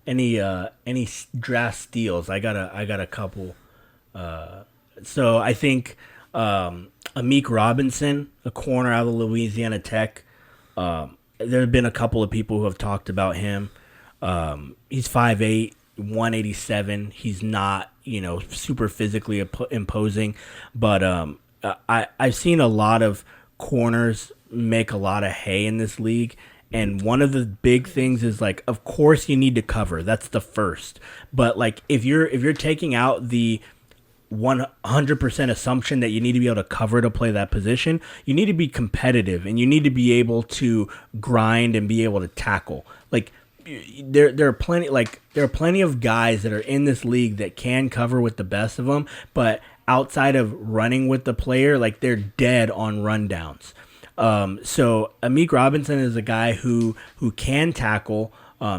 draft steals. I got a couple. So I think Amik Robinson, a corner out of Louisiana Tech. There have been a couple of people who have talked about him. He's 5'8", 187. He's not, super physically imposing, but I've seen a lot of corners make a lot of hay in this league. And one of the big things is, like, of course you need to cover. That's the first. But like if you're taking out the 100% assumption that you need to be able to cover to play that position, you need to be competitive and you need to be able to grind and be able to tackle. Like there are plenty of guys that are in this league that can cover with the best of them, but outside of running with the player, like, they're dead on rundowns. So Amik Robinson is a guy who can tackle.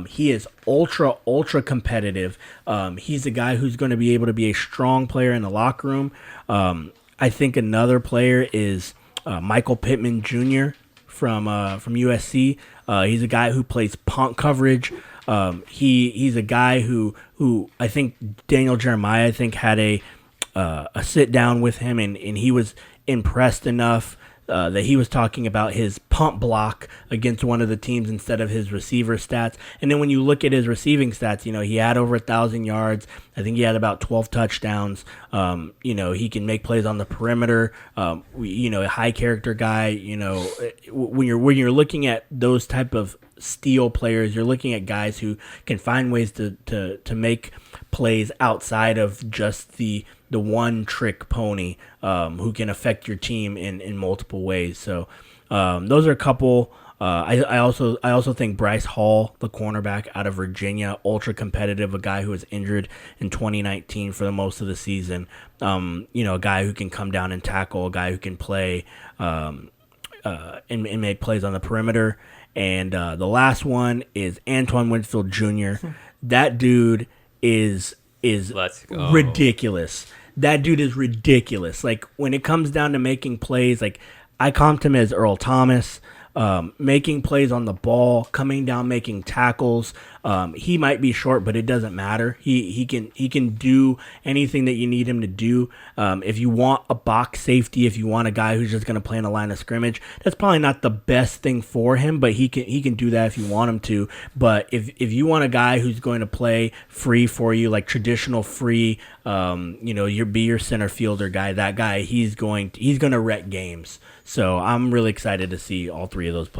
He is ultra competitive. He's a guy who's going to be able to be a strong player in the locker room. I think another player is Michael Pittman Jr. from USC. He's a guy who plays punt coverage. He's a guy who I think Daniel Jeremiah had a sit down with him, and he was impressed enough that he was talking about his punt block against one of the teams instead of his receiver stats. And then when you look at his receiving stats, he had over 1,000 yards. I think he had about 12 touchdowns. He can make plays on the perimeter. A high character guy. When you're looking at those type of steal players, you're looking at guys who can find ways to make plays outside of just the one trick pony, who can affect your team in multiple ways. So those are a couple. I also think Bryce Hall, the cornerback out of Virginia, ultra competitive, a guy who was injured in 2019 for the most of the season. A guy who can come down and tackle, a guy who can play and make plays on the perimeter. And the last one is Antoine Winfield Jr. That dude is ridiculous. That dude is ridiculous. Like, when it comes down to making plays, like, I comped him as Earl Thomas, making plays on the ball, coming down, making tackles. He might be short, but it doesn't matter. He can do anything that you need him to do. If you want a box safety, if you want a guy who's just going to play in a line of scrimmage, that's probably not the best thing for him, but he can do that if you want him to. But if you want a guy who's going to play free for you, like traditional free, your center fielder guy, that guy, he's going to wreck games. So I'm really excited to see all three of those players.